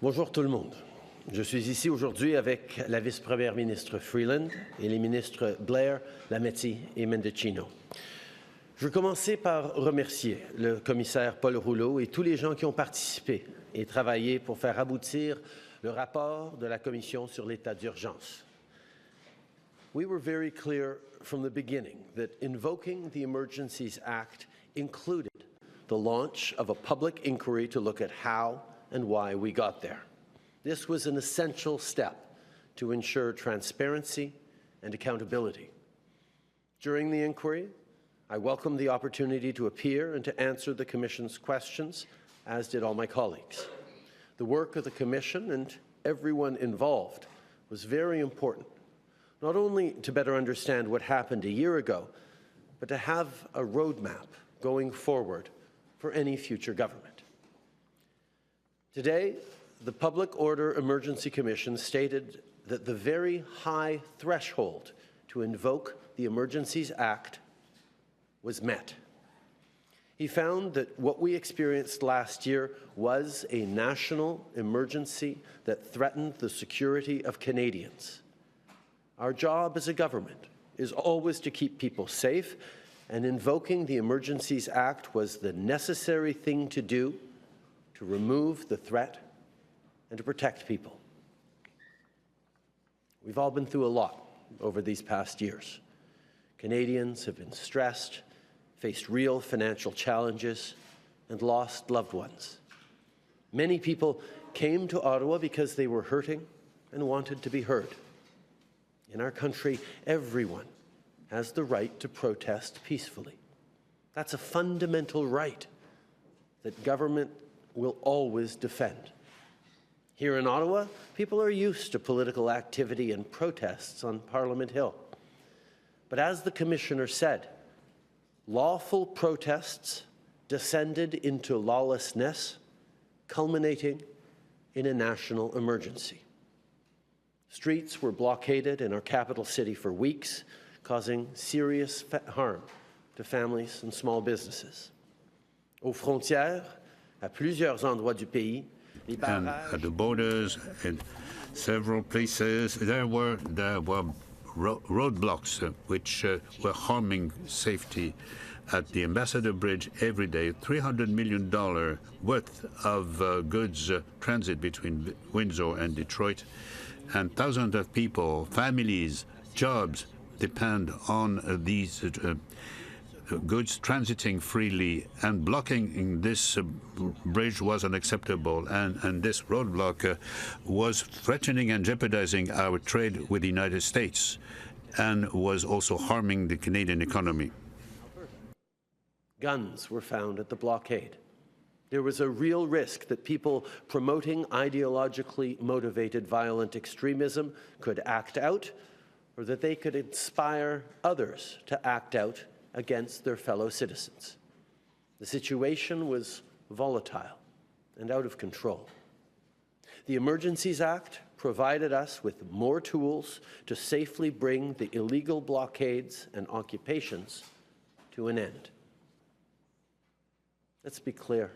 Bonjour tout le monde. Je suis ici aujourd'hui avec la vice-première ministre Freeland et les ministres Blair, Lametti et Mendicino. Je veux commencer par remercier le commissaire Paul Rouleau et tous les gens qui ont participé et travaillé pour faire aboutir le rapport de la Commission sur l'état d'urgence. We were very clear from the beginning that invoking the Emergencies Act included the launch of a public inquiry to look at how and why we got there. This was an essential step to ensure transparency and accountability. During the inquiry, I welcomed the opportunity to appear and to answer the Commission's questions, as did all my colleagues. The work of the Commission and everyone involved was very important, not only to better understand what happened a year ago, but to have a roadmap going forward for any future government. Today, the Public Order Emergency Commission stated that the very high threshold to invoke the Emergencies Act was met. He found that what we experienced last year was a national emergency that threatened the security of Canadians. Our job as a government is always to keep people safe, and invoking the Emergencies Act was the necessary thing to do to remove the threat and to protect people. We've all been through a lot over these past years. Canadians have been stressed, faced real financial challenges, and lost loved ones. Many people came to Ottawa because they were hurting and wanted to be heard. In our country, everyone has the right to protest peacefully. That's a fundamental right that government will always defend. Here in Ottawa, people are used to political activity and protests on Parliament Hill. But as the Commissioner said, lawful protests descended into lawlessness, culminating in a national emergency. Streets were blockaded in our capital city for weeks, causing serious harm to families and small businesses. Aux frontières, à plusieurs endroits du pays, and at the borders, in several places, there were roadblocks which were harming safety. At the Ambassador Bridge every day, $300 million worth of goods transit between Windsor and Detroit, and thousands of people, families, jobs depend on these goods transiting freely, and blocking this bridge was unacceptable, and this roadblock was threatening and jeopardizing our trade with the United States and was also harming the Canadian economy. Guns were found at the blockade. There was a real risk that people promoting ideologically motivated violent extremism could act out, or that they could inspire others to act out against their fellow citizens. The situation was volatile and out of control. The Emergencies Act provided us with more tools to safely bring the illegal blockades and occupations to an end. Let's be clear.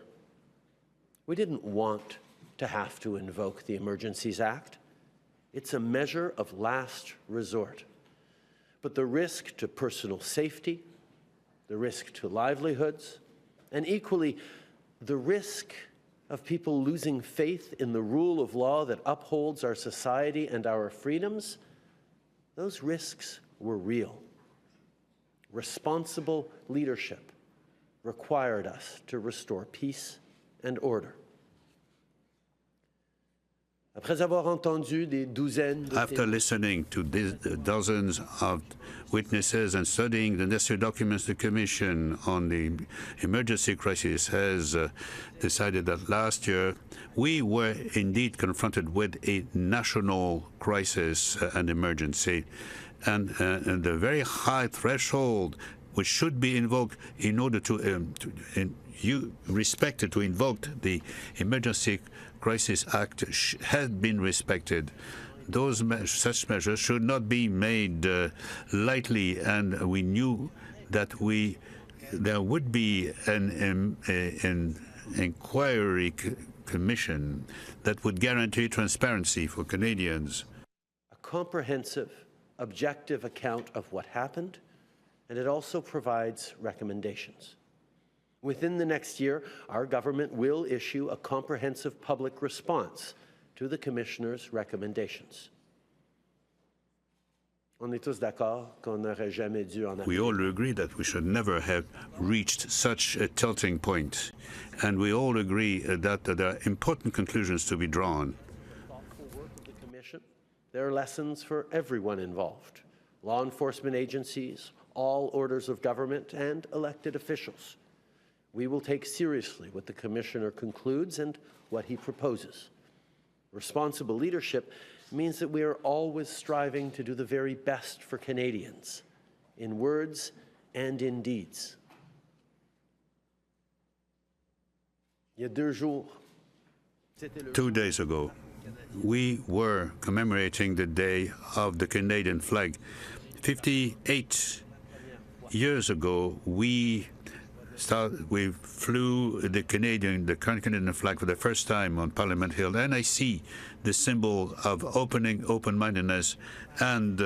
We didn't want to have to invoke the Emergencies Act. It's a measure of last resort. But the risk to personal safety, the risk to livelihoods, and equally, the risk of people losing faith in the rule of law that upholds our society and our freedoms, those risks were real. Responsible leadership required us to restore peace and order. After listening to dozens of witnesses and studying the necessary documents, the Commission on the Emergency Crisis has decided that last year we were indeed confronted with a national crisis and emergency, and the very high threshold which should be invoked in order to invoke the Emergency Crisis Act has been respected. Such measures should not be made lightly, and we knew that there would be an inquiry commission that would guarantee transparency for Canadians. A comprehensive, objective account of what happened, and it also provides recommendations. Within the next year, our government will issue a comprehensive public response to the Commissioner's recommendations. On est tous d'accord qu'on n'aurait jamais dû en We all agree that we should never have reached such a tilting point, and we all agree that there are important conclusions to be drawn. Thoughtful work of the Commission. There are lessons for everyone involved: law enforcement agencies, all orders of government, and elected officials. We will take seriously what the Commissioner concludes and what he proposes. Responsible leadership means that we are always striving to do the very best for Canadians, in words and in deeds. Il y a 2 jours, 2 days ago, we were commemorating the Day of the Canadian flag. 58 years ago, we flew the Canadian flag for the first time on Parliament Hill, and I see the symbol of open-mindedness and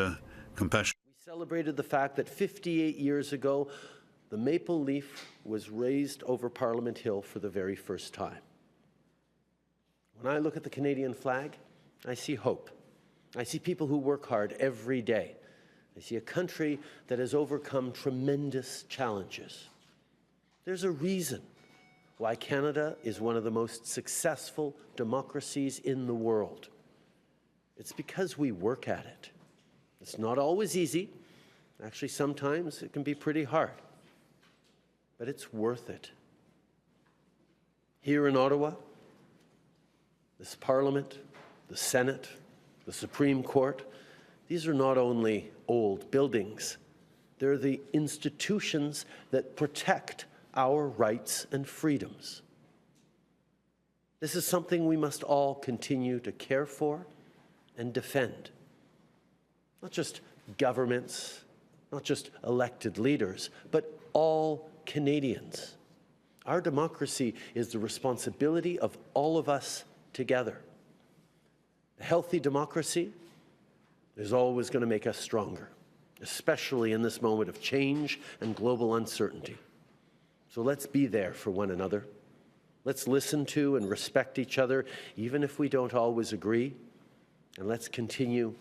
compassion. we celebrated the fact that 58 years ago, the maple leaf was raised over Parliament Hill for the very first time. When I look at the Canadian flag, I see hope. I see people who work hard every day. I see a country that has overcome tremendous challenges. There's a reason why Canada is one of the most successful democracies in the world. It's because we work at it. It's not always easy. Actually, sometimes it can be pretty hard. But it's worth it. Here in Ottawa, this Parliament, the Senate, the Supreme Court, these are not only old buildings, they're the institutions that protect our rights and freedoms. This is something we must all continue to care for and defend. Not just governments, not just elected leaders, but all Canadians. Our democracy is the responsibility of all of us together. A healthy democracy is always going to make us stronger, especially in this moment of change and global uncertainty. So let's be there for one another. Let's listen to and respect each other, even if we don't always agree. And let's continue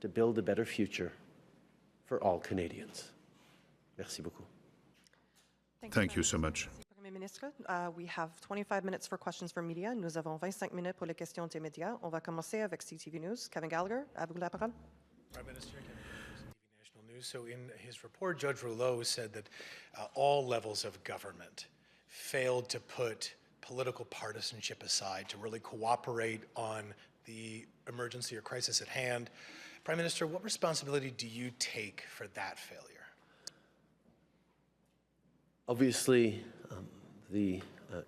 to build a better future for all Canadians. Merci beaucoup. Thank you so much. Premier ministre, we have 25 minutes for questions from media. Nous avons 25 minutes pour les questions des médias. On va commencer avec CTV News. Kevin Gallagher, à vous la parole. Prime Minister, Kevin Gallagher, CTV National News. So in his report, Judge Rouleau said that all levels of government failed to put political partisanship aside to really cooperate on the emergency or crisis at hand. Prime Minister, what responsibility do you take for that failure? Obviously, the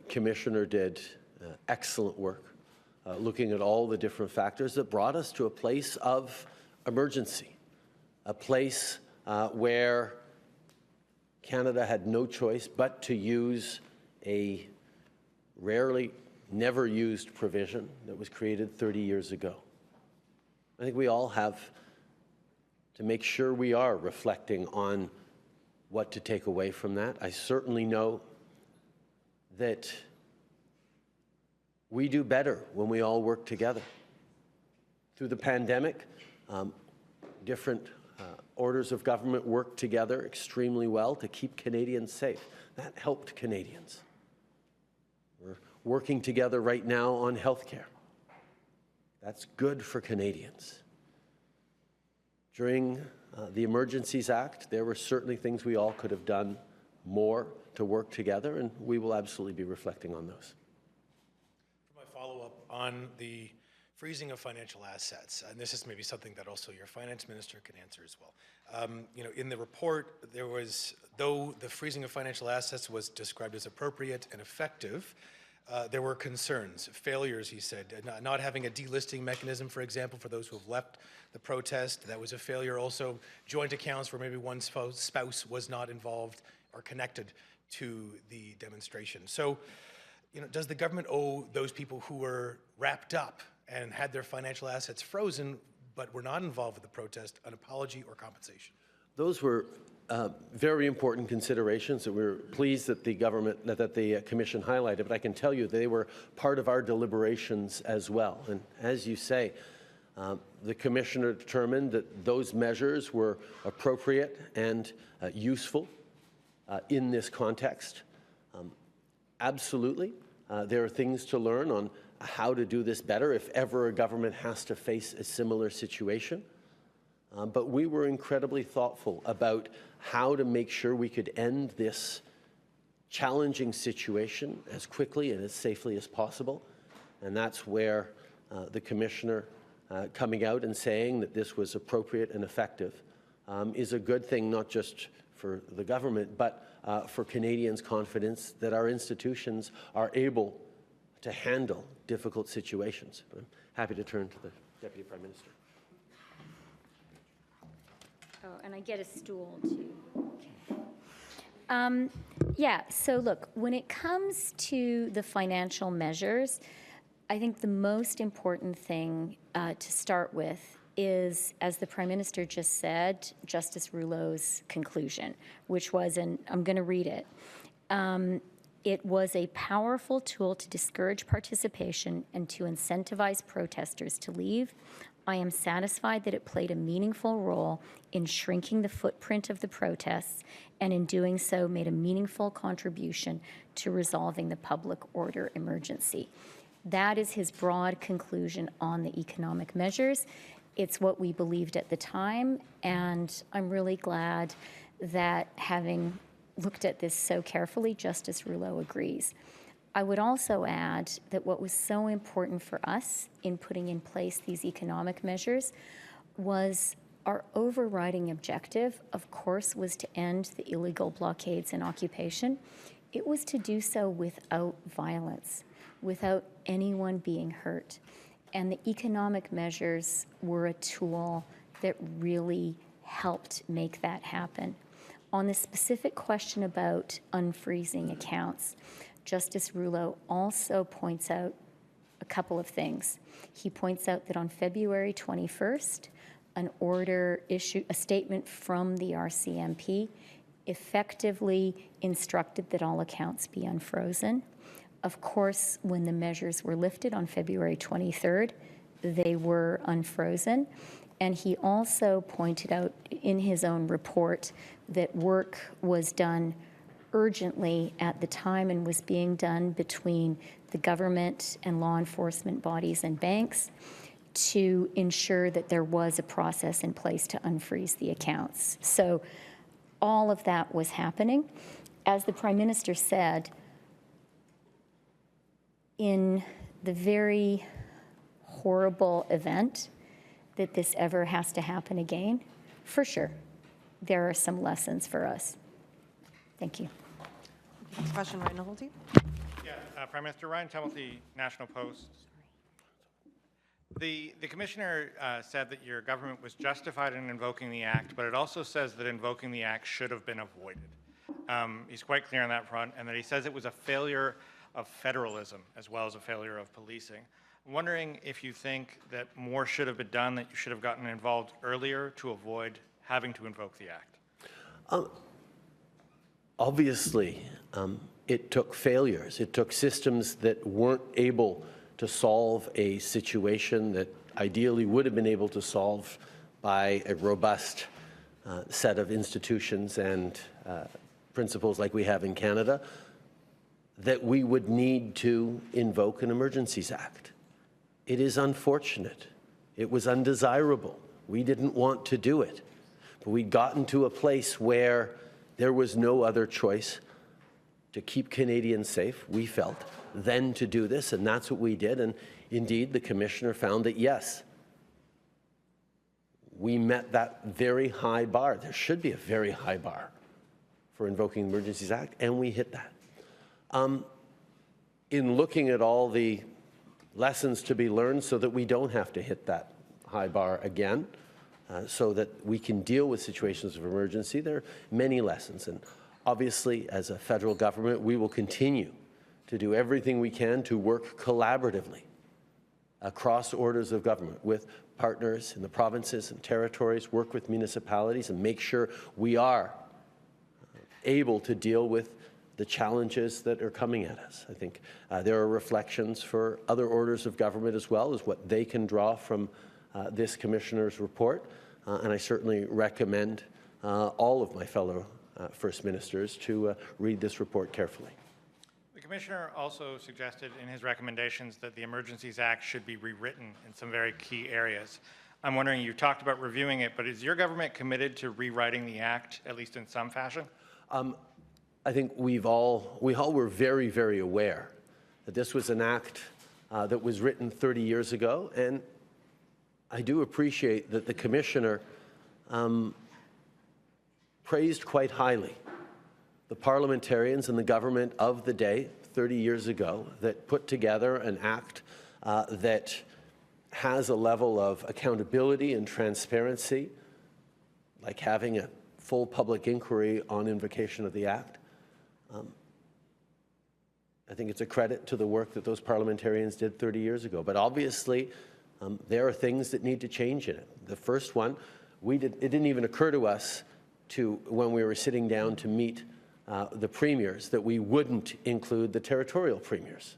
Commissioner did excellent work looking at all the different factors that brought us to a place of emergency, a place where Canada had no choice but to use a rarely never used provision that was created 30 years ago. I think we all have to make sure we are reflecting on what to take away from that. I certainly know that we do better when we all work together. Through the pandemic, different orders of government worked together extremely well to keep Canadians safe. That helped Canadians. We're working together right now on healthcare. That's good for Canadians. During the Emergencies Act, there were certainly things we all could have done more to work together, and we will absolutely be reflecting on those. For my follow-up on the freezing of financial assets, and this is maybe something that also your finance minister can answer as well. You know, in the report, there was, though the freezing of financial assets was described as appropriate and effective, there were concerns, failures, he said, not having a delisting mechanism, for example, for those who have left the protest. That was a failure. Also, joint accounts where maybe one spouse was not involved or connected to the demonstration. So does the government owe those people who were wrapped up and had their financial assets frozen but were not involved with the protest an apology or compensation? Those were very important considerations that we're pleased that the Commission highlighted, but I can tell you they were part of our deliberations as well. And as you say, the Commissioner determined that those measures were appropriate and useful in this context. Absolutely, there are things to learn on how to do this better if ever a government has to face a similar situation. But we were incredibly thoughtful about how to make sure we could end this challenging situation as quickly and as safely as possible. And that's where the Commissioner coming out and saying that this was appropriate and effective is a good thing, not just for the government, but for Canadians' confidence that our institutions are able to handle difficult situations. But I'm happy to turn to the Deputy Prime Minister. Oh, and I get a stool too. Okay. Yeah, so look, when it comes to the financial measures, I think the most important thing to start with is, as the Prime Minister just said, Justice Rouleau's conclusion, which was, and I'm going to read it, it was a powerful tool to discourage participation and to incentivize protesters to leave. I am satisfied that it played a meaningful role in shrinking the footprint of the protests and in doing so made a meaningful contribution to resolving the public order emergency. That is his broad conclusion on the economic measures. It's what we believed at the time, and I'm really glad that having looked at this so carefully, Justice Rouleau agrees. I would also add that what was so important for us in putting in place these economic measures was our overriding objective, of course, was to end the illegal blockades and occupation. It was to do so without violence, without anyone being hurt. And the economic measures were a tool that really helped make that happen. On the specific question about unfreezing accounts, Justice Rouleau also points out a couple of things. He points out that on February 21st, an order issued, a statement from the RCMP effectively instructed that all accounts be unfrozen. Of course, when the measures were lifted on February 23rd, they were unfrozen. And he also pointed out in his own report that work was done urgently at the time and was being done between the government and law enforcement bodies and banks to ensure that there was a process in place to unfreeze the accounts. So all of that was happening. As the Prime Minister said, in the very horrible event that this ever has to happen again, for sure, there are some lessons for us. Thank you. Next question, Ryan Tumulty. Yeah, Prime Minister Ryan Tumulty, National Post. The Commissioner said that your government was justified in invoking the Act, but it also says that invoking the Act should have been avoided. He's quite clear on that front, and that he says it was a failure of federalism as well as a failure of policing. I'm wondering if you think that more should have been done, that you should have gotten involved earlier to avoid having to invoke the Act. Obviously, it took failures. It took systems that weren't able to solve a situation that ideally would have been able to solve by a robust set of institutions and principles like we have in Canada, that we would need to invoke an Emergencies Act. It is unfortunate. It was undesirable. We didn't want to do it. But we'd gotten to a place where there was no other choice to keep Canadians safe, we felt, than to do this, and that's what we did. And indeed, the Commissioner found that, yes, we met that very high bar. There should be a very high bar for invoking the Emergencies Act, and we hit that. In looking at all the lessons to be learned so that we don't have to hit that high bar again, so that we can deal with situations of emergency, there are many lessons. And obviously, as a federal government, we will continue to do everything we can to work collaboratively across orders of government with partners in the provinces and territories, work with municipalities, and make sure we are able to deal with the challenges that are coming at us. I think there are reflections for other orders of government as well as what they can draw from this Commissioner's report, and I certainly recommend all of my fellow First Ministers to read this report carefully. The Commissioner also suggested in his recommendations that the Emergencies Act should be rewritten in some very key areas. I'm wondering, you talked about reviewing it, but is your government committed to rewriting the Act, at least in some fashion? I think we all were very, very aware that this was an act that was written 30 years ago, and I do appreciate that the Commissioner praised quite highly the parliamentarians and the government of the day 30 years ago that put together an act that has a level of accountability and transparency, like having a full public inquiry on invocation of the Act. I think it's a credit to the work that those parliamentarians did 30 years ago. But obviously, there are things that need to change in it. The first one, it didn't even occur to us when we were sitting down to meet the premiers that we wouldn't include the territorial premiers.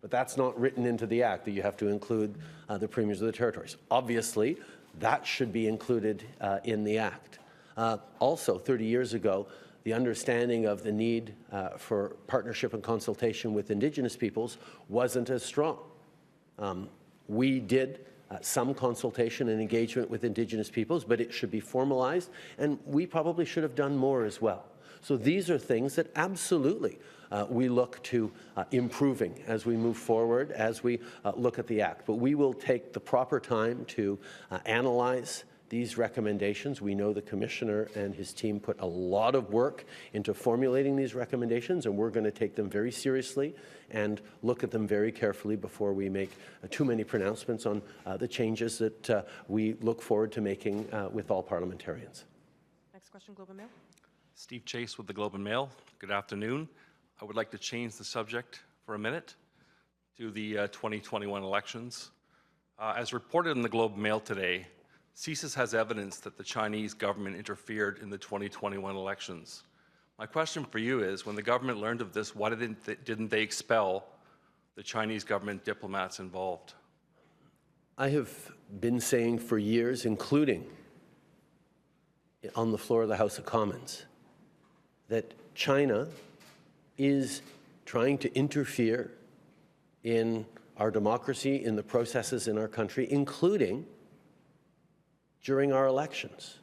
But that's not written into the Act, that you have to include the premiers of the territories. Obviously, that should be included in the Act. Also, 30 years ago, the understanding of the need for partnership and consultation with Indigenous peoples wasn't as strong. We did some consultation and engagement with Indigenous peoples, but it should be formalized, and we probably should have done more as well. So these are things that absolutely we look to improving as we move forward, as we look at the Act. But we will take the proper time to analyze these recommendations. We know the Commissioner and his team put a lot of work into formulating these recommendations, and we're going to take them very seriously and look at them very carefully before we make too many pronouncements on the changes that we look forward to making with all parliamentarians. Next question, Globe and Mail. Steve Chase with the Globe and Mail. Good afternoon. I would like to change the subject for a minute to the 2021 elections. As reported in the Globe and Mail today, CSIS has evidence that the Chinese government interfered in the 2021 elections. My question for you is, when the government learned of this, why didn't they expel the Chinese government diplomats involved? I have been saying for years, including on the floor of the House of Commons, that China is trying to interfere in our democracy, in the processes in our country, including during our elections.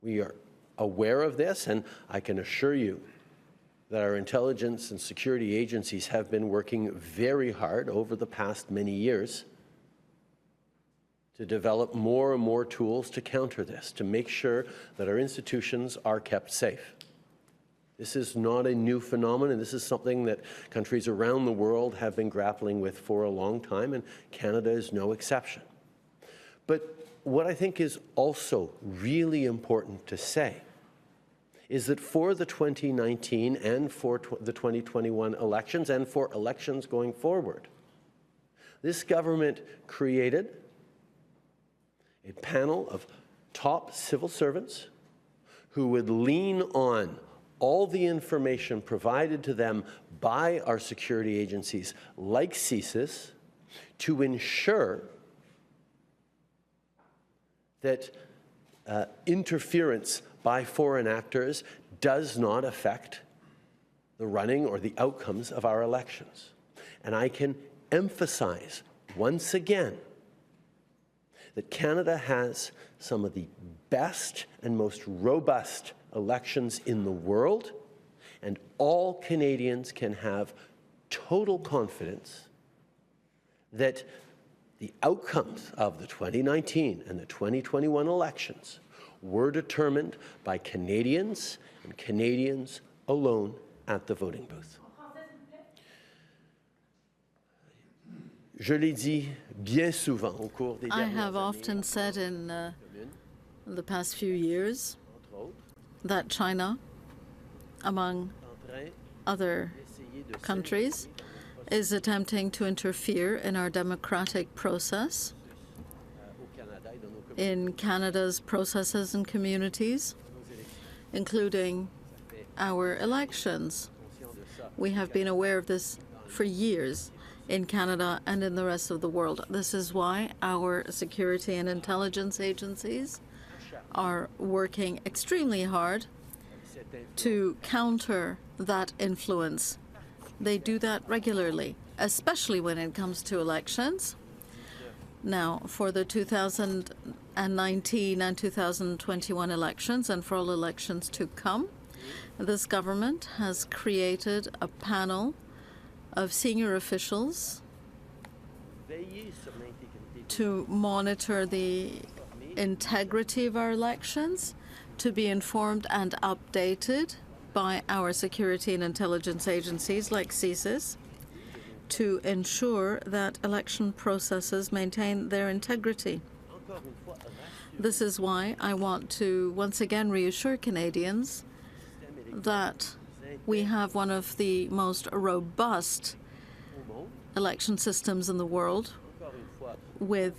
We are aware of this, and I can assure you that our intelligence and security agencies have been working very hard over the past many years to develop more and more tools to counter this, to make sure that our institutions are kept safe. This is not a new phenomenon. This is something that countries around the world have been grappling with for a long time, and Canada is no exception. But what I think is also really important to say is that for the 2019 and for the 2021 elections and for elections going forward, this government created a panel of top civil servants who would lean on all the information provided to them by our security agencies like CSIS to ensure that interference by foreign actors does not affect the running or the outcomes of our elections. And I can emphasize once again that Canada has some of the best and most robust elections in the world, and all Canadians can have total confidence that the outcomes of the 2019 and the 2021 elections were determined by Canadians and Canadians alone at the voting booth. Je l'ai dit bien souvent au cours des I dernières have années, often said in the past few years that China, among other countries is attempting to interfere in our democratic process, in Canada's processes and communities, including our elections. We have been aware of this for years in Canada and in the rest of the world. This is why our security and intelligence agencies are working extremely hard to counter that influence. They do that regularly, especially when it comes to elections. Now, for the 2019 and 2021 elections, and for all elections to come, this government has created a panel of senior officials to monitor the integrity of our elections, to be informed and updated by our security and intelligence agencies like CSIS, to ensure that election processes maintain their integrity. This is why I want to once again reassure Canadians that we have one of the most robust election systems in the world, with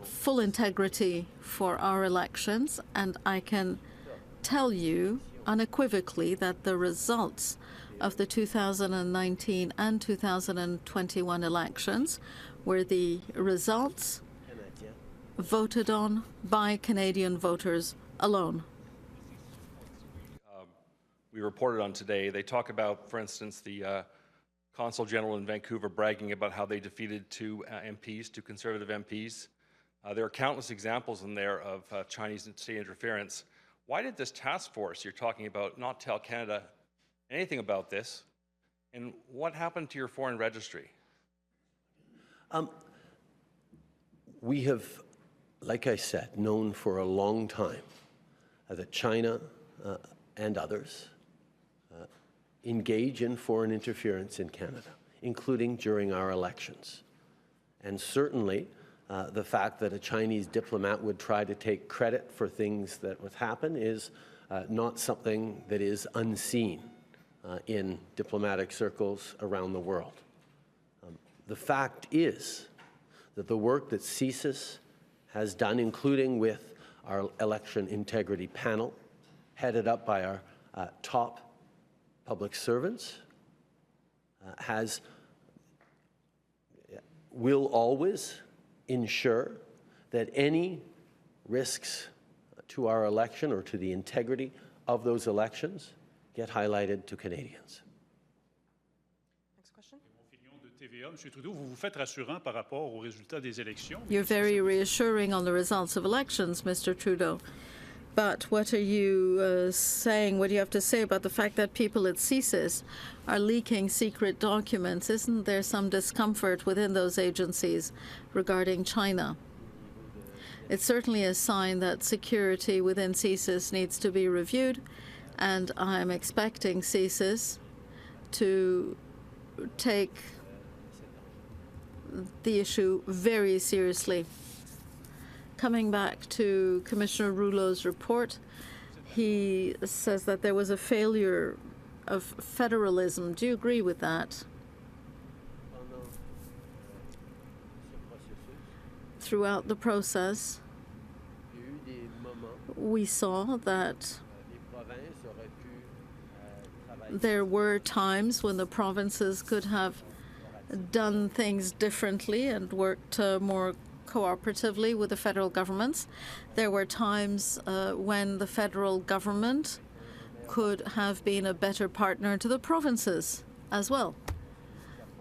full integrity for our elections, and I can tell you unequivocally that the results of the 2019 and 2021 elections were the results voted on by Canadian voters alone. We reported on today, they talk about, for instance, the Consul General in Vancouver bragging about how they defeated two Conservative MPs. There are countless examples in there of Chinese state interference. Why did this task force you're talking about not tell Canada anything about this? And what happened to your foreign registry? We have, like I said, known for a long time that China and others engage in foreign interference in Canada, including during our elections. And certainly, the fact that a Chinese diplomat would try to take credit for things that would happen is not something that is unseen in diplomatic circles around the world. The fact is that the work that CSIS has done, including with our election integrity panel, headed up by our top public servants, will always ensure that any risks to our election or to the integrity of those elections get highlighted to Canadians. Next question. You're very reassuring on the results of elections, Mr. Trudeau. But what are you saying? What do you have to say about the fact that people at CSIS are leaking secret documents? Isn't there some discomfort within those agencies regarding China? It's certainly a sign that security within CSIS needs to be reviewed, and I'm expecting CSIS to take the issue very seriously. Coming back to Commissioner Rouleau's report, he says that there was a failure of federalism. Do you agree with that? Throughout the process, we saw that there were times when the provinces could have done things differently and worked more cooperatively with the federal governments. There were times when the federal government could have been a better partner to the provinces as well.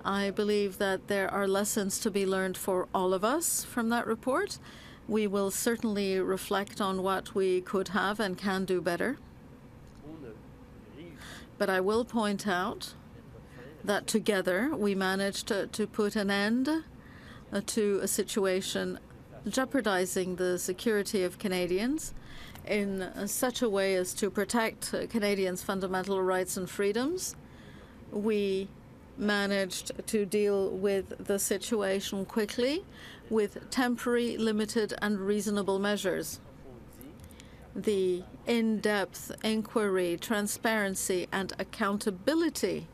I believe that there are lessons to be learned for all of us from that report. We will certainly reflect on what we could have and can do better. But I will point out that together we managed to put an end to a situation jeopardizing the security of Canadians in such a way as to protect Canadians' fundamental rights and freedoms. We managed to deal with the situation quickly with temporary, limited and reasonable measures. The in-depth inquiry, transparency and accountability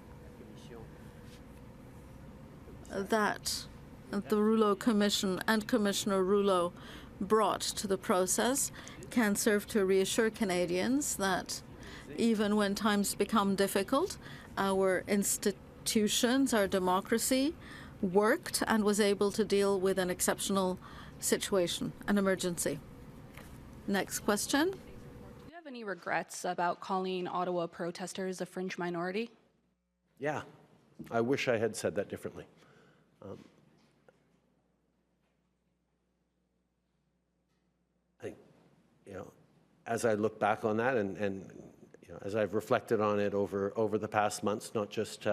that the Rouleau Commission and Commissioner Rouleau brought to the process can serve to reassure Canadians that even when times become difficult, our institutions, our democracy, worked and was able to deal with an exceptional situation, an emergency. Next question. Do you have any regrets about calling Ottawa protesters a fringe minority? Yeah, I wish I had said that differently. As I look back on that and as I've reflected on it over the past months, not just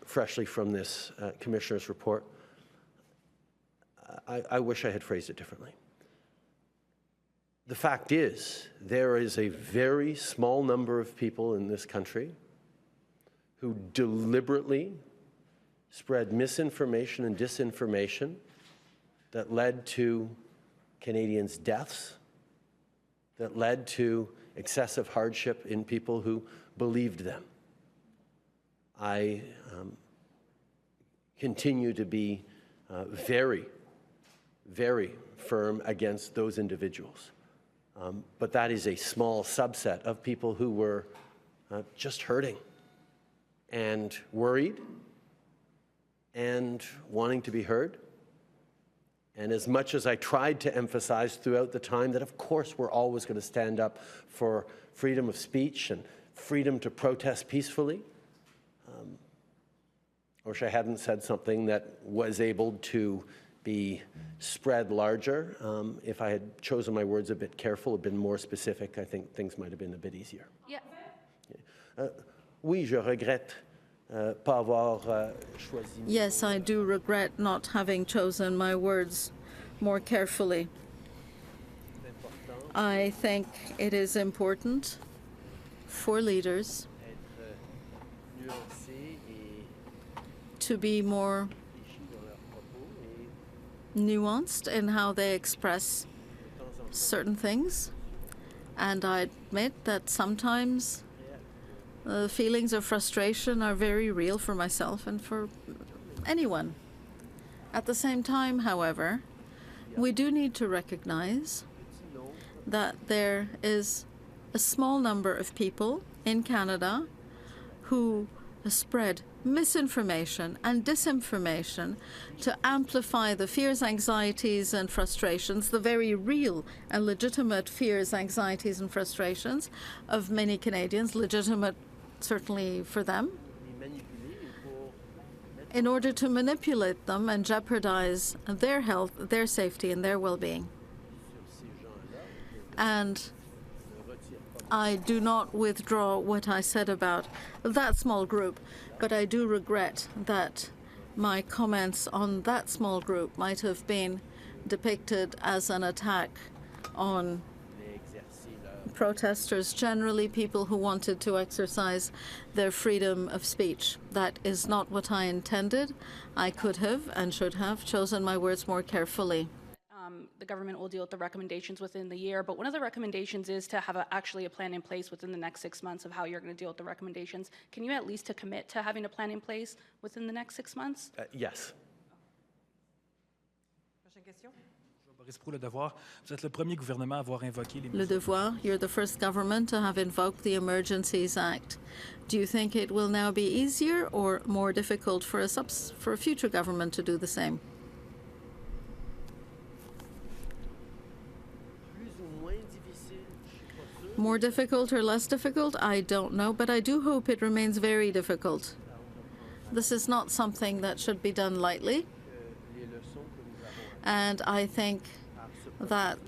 freshly from this Commissioner's report, I wish I had phrased it differently. The fact is, there is a very small number of people in this country who deliberately spread misinformation and disinformation that led to Canadians' deaths, that led to excessive hardship in people who believed them. I continue to be very, very firm against those individuals. But that is a small subset of people who were just hurting and worried and wanting to be heard. And as much as I tried to emphasize throughout the time that, of course, we're always going to stand up for freedom of speech and freedom to protest peacefully, I wish I hadn't said something that was able to be spread larger. If I had chosen my words a bit careful, been more specific, I think things might have been a bit easier. Yeah. Oui, je regrette pas avoir choisi. Yes, I do regret not having chosen my words more carefully. I think it is important for leaders to be more nuanced in how they express certain things. And I admit that sometimes feelings of frustration are very real for myself and for anyone. At the same time, however, we do need to recognize that there is a small number of people in Canada who spread misinformation and disinformation to amplify the fears, anxieties, and frustrations, the very real and legitimate fears, anxieties, and frustrations of many Canadians, legitimate certainly for them, in order to manipulate them and jeopardize their health, their safety, and their well-being. And I do not withdraw what I said about that small group, but I do regret that my comments on that small group might have been depicted as an attack on protesters, generally people who wanted to exercise their freedom of speech. That is not what I intended. I could have and should have chosen my words more carefully. The government will deal with the recommendations within the year, but one of the recommendations is to have actually a plan in place within the next 6 months of how you're going to deal with the recommendations. Can you at least commit to having a plan in place within the next 6 months? Yes. Le Devoir, you're the first government to have invoked the Emergencies Act. Do you think it will now be easier or more difficult for a future government to do the same? More difficult or less difficult? I don't know, but I do hope it remains very difficult. This is not something that should be done lightly. And I think that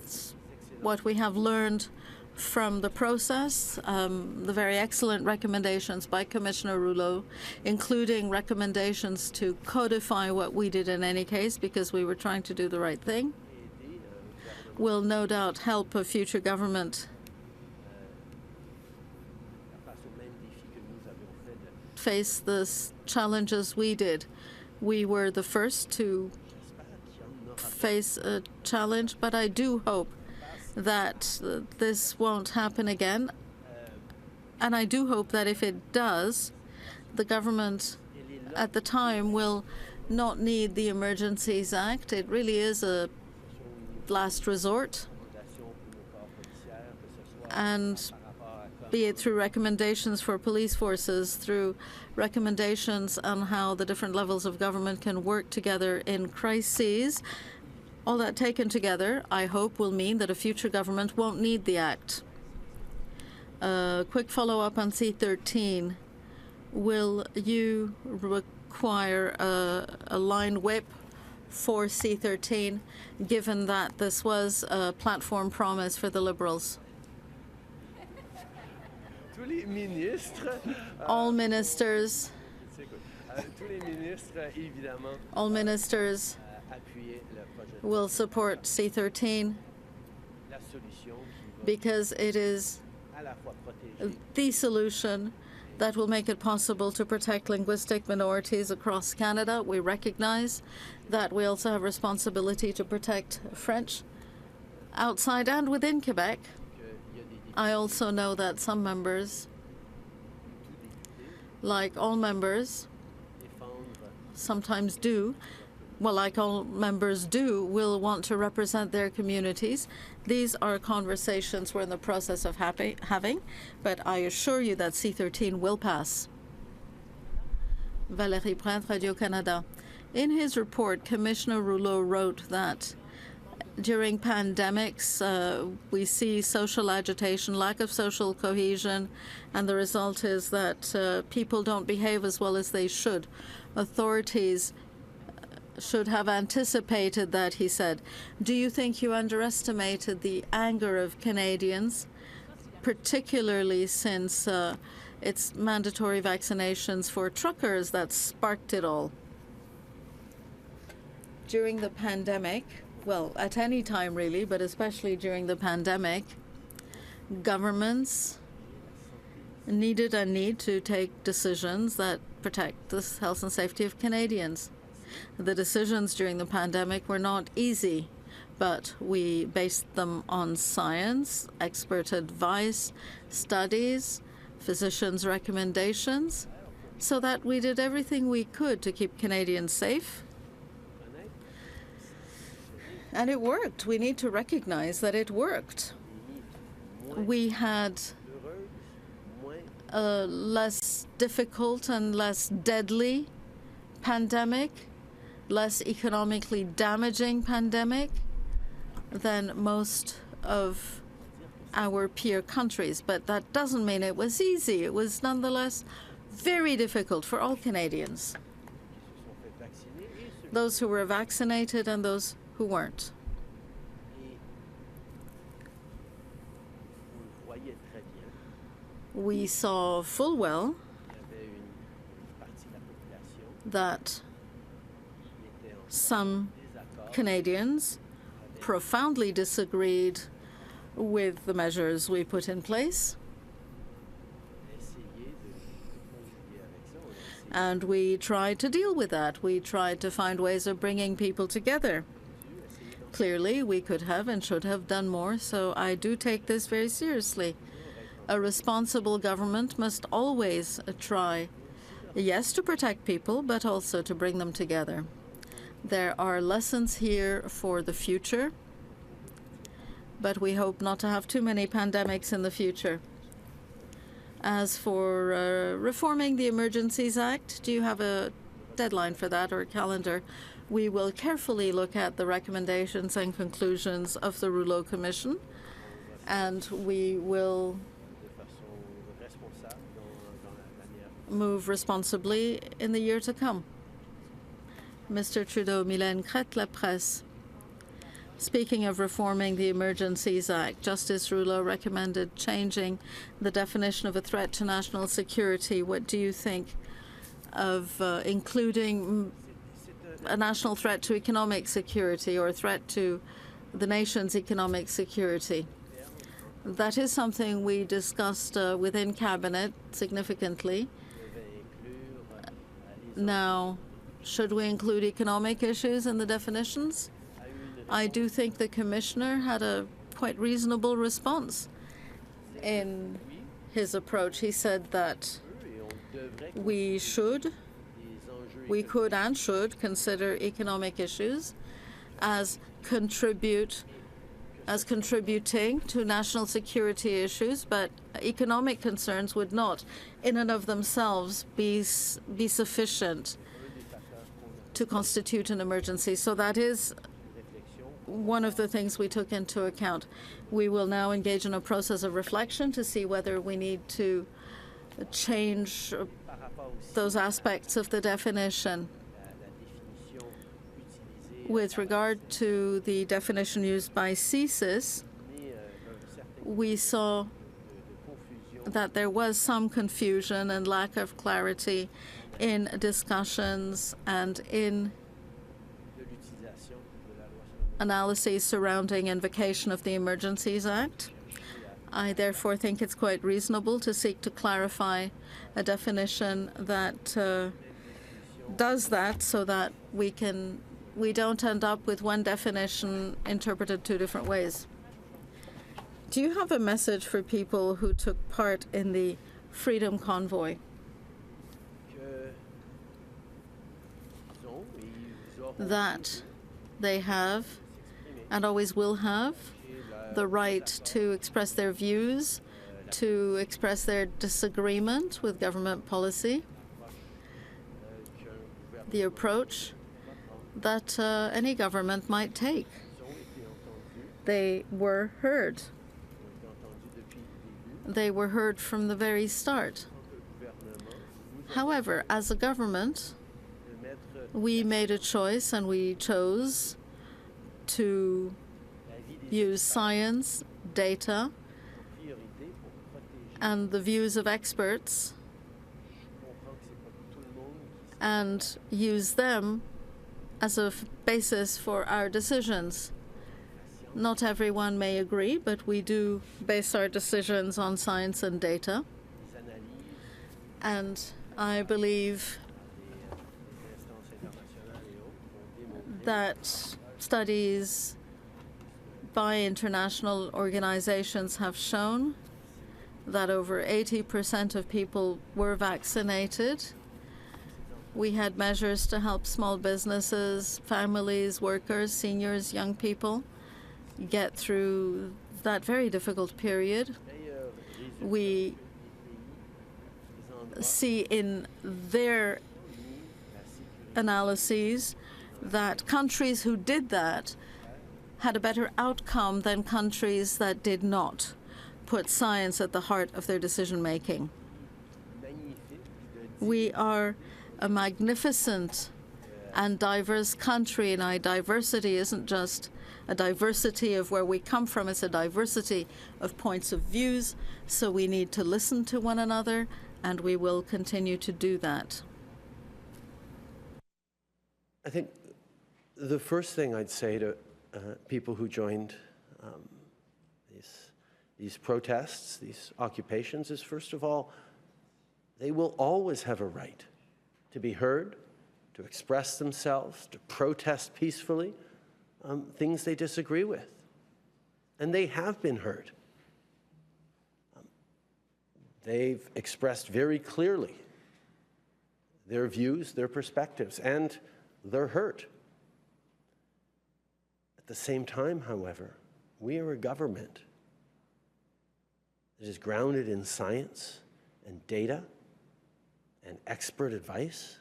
what we have learned from the process, the very excellent recommendations by Commissioner Rouleau, including recommendations to codify what we did in any case because we were trying to do the right thing, will no doubt help a future government face the challenges we did. We were the first to face a challenge, but I do hope that this won't happen again. And I do hope that if it does, the government at the time will not need the Emergencies Act. It really is a last resort. And be it through recommendations for police forces, through recommendations on how the different levels of government can work together in crises, all that taken together, I hope, will mean that a future government won't need the Act. A quick follow-up on C-13. Will you require a line whip for C-13, given that this was a platform promise for the Liberals? All ministers will support C-13 because it is the solution that will make it possible to protect linguistic minorities across Canada. We recognize that we also have responsibility to protect French outside and within Quebec. I also know that some members, like all members, sometimes do, well, like all members do, will want to represent their communities. These are conversations we're in the process of having, but I assure you that C-13 will pass. Valérie Plante, Radio-Canada. In his report, Commissioner Rouleau wrote that during pandemics, we see social agitation, lack of social cohesion, and the result is that people don't behave as well as they should. Authorities should have anticipated that, he said. Do you think you underestimated the anger of Canadians, particularly since it's mandatory vaccinations for truckers that sparked it all? During the pandemic, well, at any time really, but especially during the pandemic, governments needed and need to take decisions that protect the health and safety of Canadians. The decisions during the pandemic were not easy, but we based them on science, expert advice, studies, physicians' recommendations, so that we did everything we could to keep Canadians safe. And it worked. We need to recognize that it worked. We had a less difficult and less deadly pandemic, less economically damaging pandemic than most of our peer countries. But that doesn't mean it was easy. It was nonetheless very difficult for all Canadians, those who were vaccinated and those who weren't. We saw full well that some Canadians profoundly disagreed with the measures we put in place, and we tried to deal with that. We tried to find ways of bringing people together. Clearly, we could have and should have done more, so I do take this very seriously. A responsible government must always try, yes, to protect people, but also to bring them together. There are lessons here for the future, but we hope not to have too many pandemics in the future. As for reforming the Emergencies Act, do you have a deadline for that or a calendar? We will carefully look at the recommendations and conclusions of the Rouleau Commission, and we will move responsibly in the year to come. Mr. Trudeau, Mylène Crête, La Presse. Speaking of reforming the Emergencies Act, Justice Rouleau recommended changing the definition of a threat to national security. What do you think of including a national threat to economic security or a threat to the nation's economic security? That is something we discussed within Cabinet significantly. Now, should we include economic issues in the definitions? I do think the Commissioner had a quite reasonable response in his approach. He said that we should we could and should consider economic issues as contributing to national security issues, but economic concerns would not, in and of themselves, be sufficient to constitute an emergency. So that is one of the things we took into account. We will now engage in a process of reflection to see whether we need to change those aspects of the definition. With regard to the definition used by CSIS, we saw that there was some confusion and lack of clarity in discussions and in analyses surrounding invocation of the Emergencies Act. I therefore think it's quite reasonable to seek to clarify a definition that does that, so that we don't end up with one definition interpreted two different ways. Do you have a message for people who took part in the Freedom Convoy? That they have and always will have the right to express their views, to express their disagreement with government policy, the approach that any government might take. They were heard. They were heard from the very start. However, as a government, we made a choice, and we chose to use science, data, and the views of experts, and use them as a basis for our decisions. Not everyone may agree, but we do base our decisions on science and data. And I believe that studies by international organizations have shown that over 80% of people were vaccinated. We had measures to help small businesses, families, workers, seniors, young people get through that very difficult period. We see in their analyses that countries who did that had a better outcome than countries that did not put science at the heart of their decision-making. We are a magnificent and diverse country, and our diversity isn't just a diversity of where we come from, it's a diversity of points of views, so we need to listen to one another, and we will continue to do that. I think the first thing I'd say to people who joined these protests, these occupations, is first of all, they will always have a right to be heard, to express themselves, to protest peacefully things they disagree with. And they have been heard. They've expressed very clearly their views, their perspectives, and their hurt. At the same time, however, we are a government that is grounded in science and data and expert advice,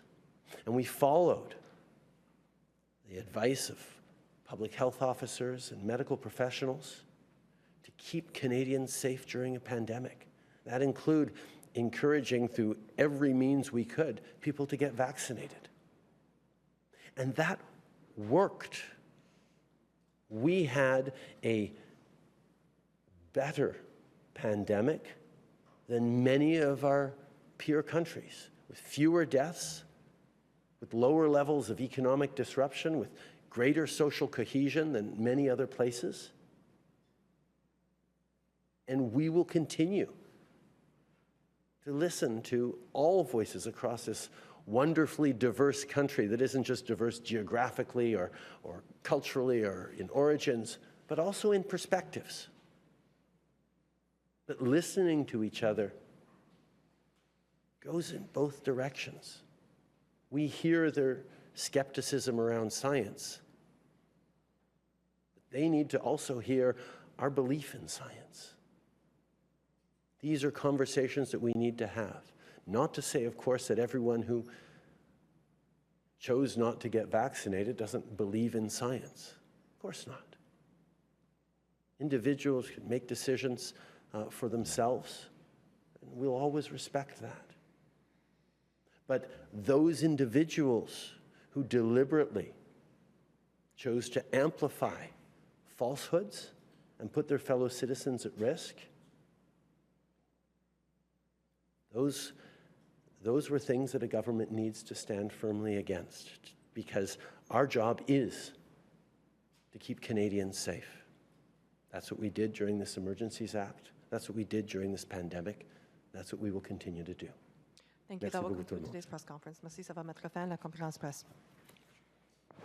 and we followed the advice of public health officers and medical professionals to keep Canadians safe during a pandemic. That include encouraging through every means we could people to get vaccinated. And that worked. We had a better pandemic than many of our peer countries, with fewer deaths, with lower levels of economic disruption, with greater social cohesion than many other places. And we will continue to listen to all voices across this wonderfully diverse country that isn't just diverse geographically or culturally or in origins, but also in perspectives. But listening to each other goes in both directions. We hear their skepticism around science. They need to also hear our belief in science. These are conversations that we need to have. Not to say, of course, that everyone who chose not to get vaccinated doesn't believe in science. Of course not. Individuals can make decisions for themselves, and we'll always respect that. But those individuals who deliberately chose to amplify falsehoods and put their fellow citizens at risk, those were things that a government needs to stand firmly against, because our job is to keep Canadians safe. That's what we did during this Emergencies Act. That's what we did during this pandemic. That's what we will continue to do. Thank you. That will conclude today's press conference. Merci. Ça va mettre fin à la conférence presse.